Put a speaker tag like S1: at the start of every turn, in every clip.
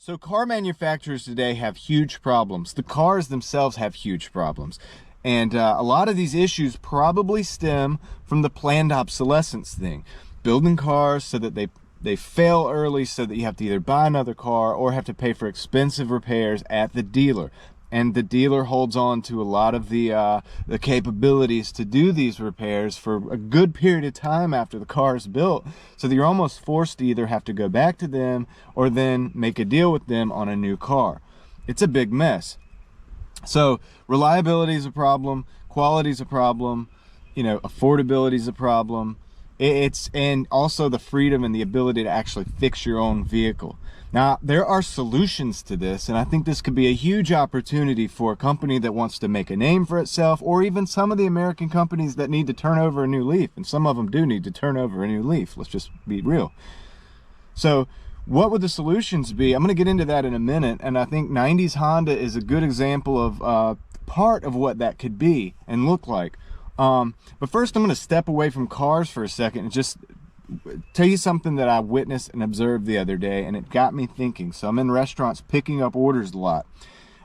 S1: So car manufacturers today have huge problems. The cars themselves have huge problems. And a lot of these issues probably stem from the planned obsolescence thing. Building cars so that they fail early, so that you have to either buy another car or have to pay for expensive repairs at the dealer. And the dealer holds on to a lot of the capabilities to do these repairs for a good period of time after the car is built, so that you're almost forced to either have to go back to them or then make a deal with them on a new car. It's a big mess. So reliability is a problem, quality is a problem, affordability is a problem. And also the freedom and the ability to actually fix your own vehicle. Now, there are solutions to this, and I think this could be a huge opportunity for a company that wants to make a name for itself, or even some of the American companies that need to turn over a new leaf, and some of them do need to turn over a new leaf. Let's just be real. So what would the solutions be? I'm going to get into that in a minute, and I think 90s Honda is a good example of part of what that could be and look like. But first I'm going to step away from cars for a second and just tell you something that I witnessed and observed the other day, and it got me thinking. So I'm in restaurants picking up orders a lot.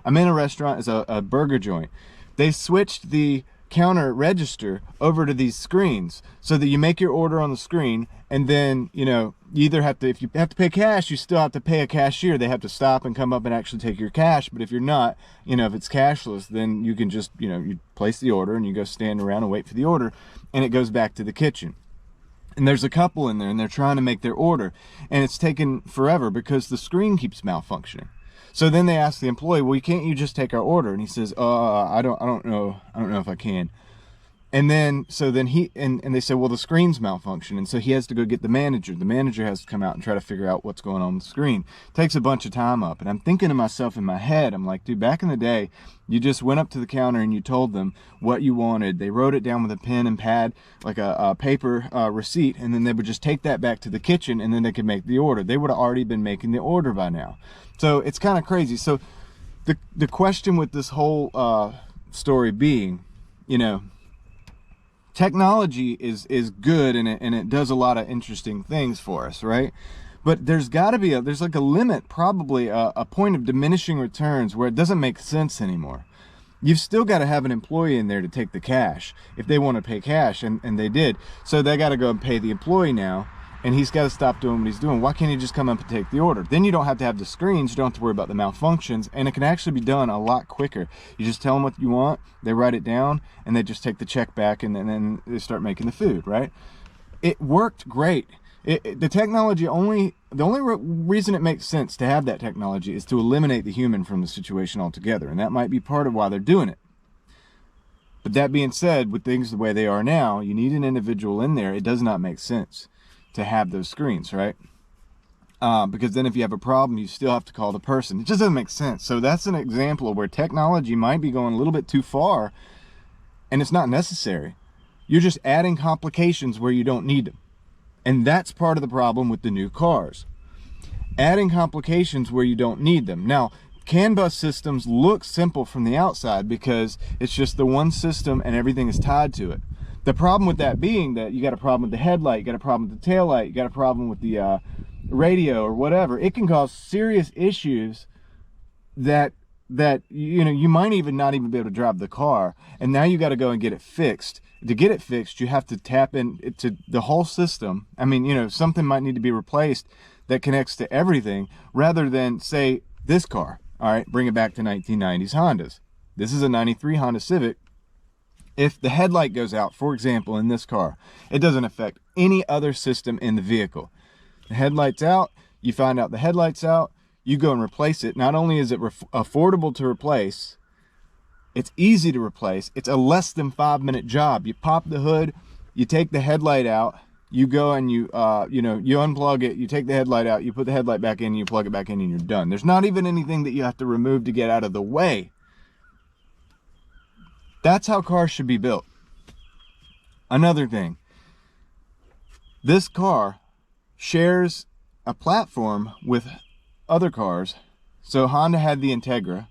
S1: I'm in a restaurant, it's a burger joint. They switched the counter register over to these screens so that you make your order on the screen, and then you either have to, if you have to pay cash, you still have to pay a cashier. They have to stop and come up and actually take your cash. But if you're not, if it's cashless, then you can just you place the order and you go stand around and wait for the order, and it goes back to the kitchen. And there's a couple in there and they're trying to make their order, and it's taken forever because the screen keeps malfunctioning. So then they ask the employee, well, can't you just take our order? And he says, I don't know if I can. And then they say, well, the screen's malfunctioning. And so he has to go get the manager. The manager has to come out and try to figure out what's going on with the screen. It takes a bunch of time up. And I'm thinking to myself in my head, I'm like, dude, back in the day, you just went up to the counter and you told them what you wanted. They wrote it down with a pen and pad, like a paper receipt, and then they would just take that back to the kitchen, and then they could make the order. They would have already been making the order by now. So it's kind of crazy. So the question with this whole story being, technology is good, and it does a lot of interesting things for us, right? But there's got to be there's like a limit, probably a point of diminishing returns where it doesn't make sense anymore. You've still got to have an employee in there to take the cash if they want to pay cash, and they did. So they got to go and pay the employee now, and he's got to stop doing what he's doing. Why can't he just come up and take the order? Then you don't have to have the screens, you don't have to worry about the malfunctions, and it can actually be done a lot quicker. You just tell them what you want, they write it down, and they just take the check back, and then they start making the food, right? It worked great. The technology the only reason it makes sense to have that technology is to eliminate the human from the situation altogether, and that might be part of why they're doing it. But that being said, with things the way they are now, you need an individual in there. It does not make sense to have those screens, right? Because then if you have a problem, you still have to call the person. It just doesn't make sense. So that's an example of where technology might be going a little bit too far, and it's not necessary. You're just adding complications where you don't need them. And that's part of the problem with the new cars. Adding complications where you don't need them. Now, CAN bus systems look simple from the outside because it's just the one system and everything is tied to it. The problem with that being that you got a problem with the headlight, you got a problem with the tail light, you got a problem with the radio or whatever. It can cause serious issues that you might even not even be able to drive the car, and now you got to go and get it fixed. To get it fixed, you have to tap into the whole system. I mean, something might need to be replaced that connects to everything, rather than say this car. All right, bring it back to 1990s Hondas. This is a 93 Honda Civic. If the headlight goes out, for example, in this car, it doesn't affect any other system in the vehicle. The headlight's out, you find out the headlight's out, you go and replace it. Not only is it affordable to replace, it's easy to replace. It's a less than 5-minute job. You pop the hood, you take the headlight out, you go and you unplug it, you take the headlight out, you put the headlight back in, you plug it back in, and you're done. There's not even anything that you have to remove to get out of the way. That's how cars should be built. Another thing, this car shares a platform with other cars. So Honda had the Integra,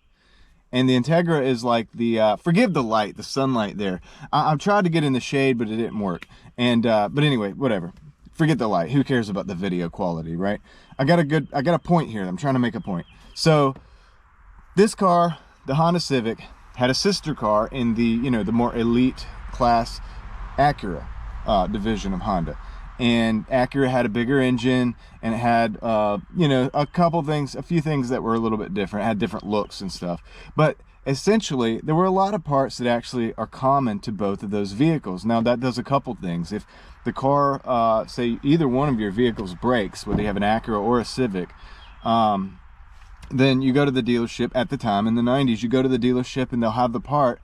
S1: and the Integra is like the, forgive the light, the sunlight there. I've tried to get in the shade, but it didn't work. And, but anyway, whatever. forget the light. Who cares about the video quality, right? I got a point here. I'm trying to make a point. So this car, the Honda Civic, had a sister car in the, you know, the more elite class Acura division of Honda. And Acura had a bigger engine, and it had, you know, a few things that were a little bit different. It had different looks and stuff. But essentially, there were a lot of parts that actually are common to both of those vehicles. Now, that does a couple things. If the car, say either one of your vehicles breaks, whether you have an Acura or a Civic, then you go to the dealership. At the time, in the 90s, you go to the dealership and they'll have the part,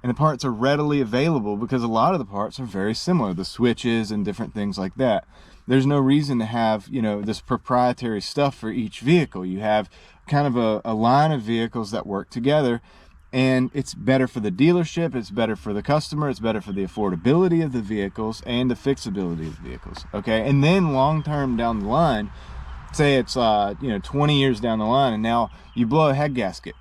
S1: and the parts are readily available because a lot of the parts are very similar, the switches and different things like that. There's no reason to have, you know, this proprietary stuff for each vehicle. You have kind of a line of vehicles that work together, and it's better for the dealership, it's better for the customer, it's better for the affordability of the vehicles and the fixability of the vehicles, okay? And then long term down the line, say it's 20 years down the line, and now you blow a head gasket.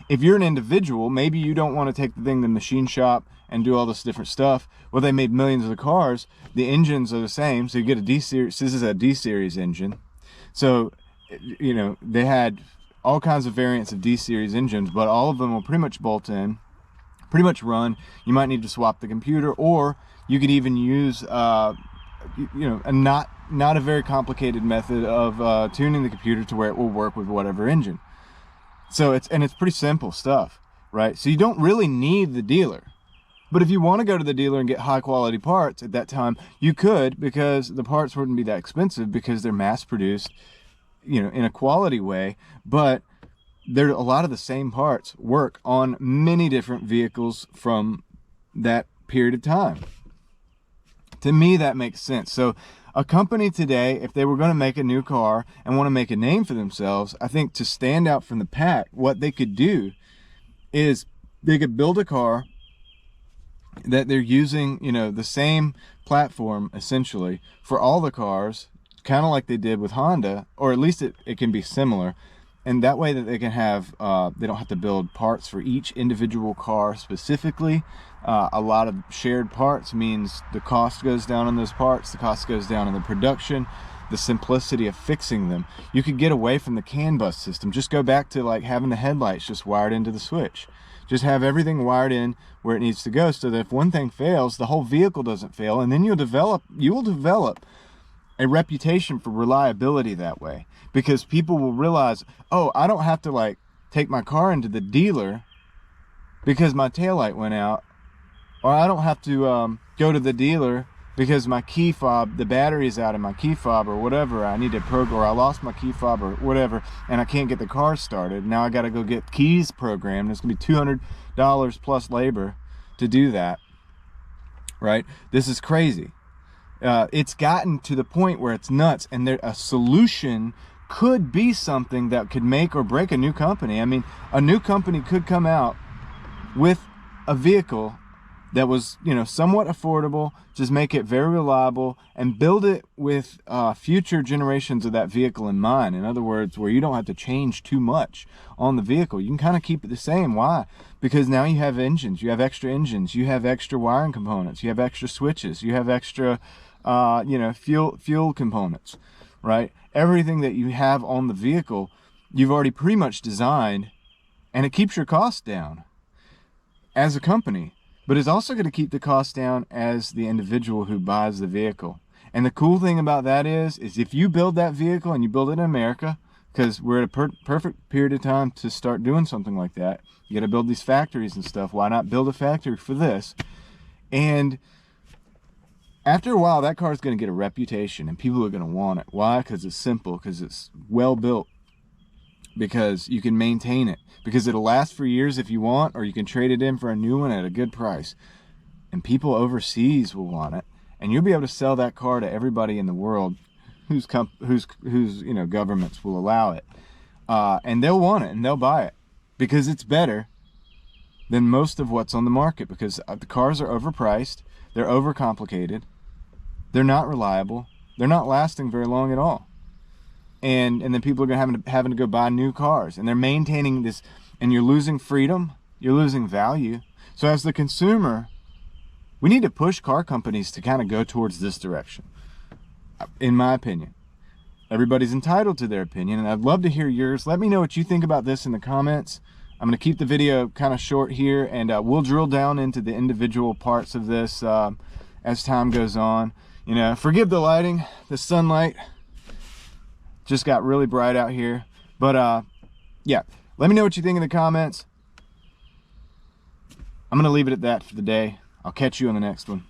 S1: If you're an individual, maybe you don't want to take the thing to the machine shop and do all this different stuff. Well, they made millions of the cars. The engines are the same, so you get a D series. This is a D series engine, so you know they had all kinds of variants of D series engines, but all of them will pretty much bolt in, pretty much run. You might need to swap the computer, or you could even use a not a very complicated method of tuning the computer to where it will work with whatever engine. So it's pretty simple stuff, right? So you don't really need the dealer. But if you want to go to the dealer and get high quality parts at that time, you could, because the parts wouldn't be that expensive because they're mass produced, you know, in a quality way. But there, a lot of the same parts work on many different vehicles from that period of time. To me, that makes sense. So a company today, if they were going to make a new car and want to make a name for themselves, I think to stand out from the pack, what they could do is they could build a car that they're using, you know, the same platform essentially for all the cars, kind of like they did with Honda, or at least it can be similar. And that way that they can have, they don't have to build parts for each individual car specifically. A lot of shared parts means the cost goes down on those parts, the cost goes down on the production, the simplicity of fixing them. You could get away from the CAN bus system. Just go back to like having the headlights just wired into the switch. Just have everything wired in where it needs to go, so that if one thing fails, the whole vehicle doesn't fail, and then you will develop a reputation for reliability that way, because people will realize, oh, I don't have to like take my car into the dealer because my taillight went out, or I don't have to go to the dealer because my key fob, the battery is out in my key fob, or whatever, I need to program, or I lost my key fob or whatever, and I can't get the car started. Now I got to go get keys programmed. It's gonna be $200 plus labor to do that, right? This is crazy. It's gotten to the point where it's nuts, and a solution could be something that could make or break a new company. I mean, a new company could come out with a vehicle that was, you know, somewhat affordable, just make it very reliable, and build it with future generations of that vehicle in mind. In other words, where you don't have to change too much on the vehicle. You can kind of keep it the same. Why? Because now you have engines, you have extra engines, you have extra wiring components, you have extra switches, you have extra fuel components, right? Everything that you have on the vehicle, you've already pretty much designed, and it keeps your costs down as a company, but it's also going to keep the cost down as the individual who buys the vehicle. And the cool thing about that is if you build that vehicle and you build it in America, because we're at a perfect period of time to start doing something like that. You got to build these factories and stuff. Why not build a factory for this? And after a while, that car is going to get a reputation, and people are going to want it. Why? Because it's simple, because it's well built, because you can maintain it, because it'll last for years if you want, or you can trade it in for a new one at a good price. And people overseas will want it, and you'll be able to sell that car to everybody in the world whose governments will allow it, and they'll want it and they'll buy it because it's better than most of what's on the market, because the cars are overpriced, they're overcomplicated, they're not reliable, they're not lasting very long at all, and then people are going to having to go buy new cars, and they're maintaining this, and you're losing freedom, you're losing value. So as the consumer, we need to push car companies to kind of go towards this direction. in my opinion. Everybody's entitled to their opinion, and I'd love to hear yours. Let me know what you think about this in the comments. I'm going to keep the video kind of short here, and we'll drill down into the individual parts of this as time goes on. You know, forgive the lighting, the sunlight just got really bright out here. But yeah, let me know what you think in the comments. I'm going to leave it at that for the day. I'll catch you on the next one.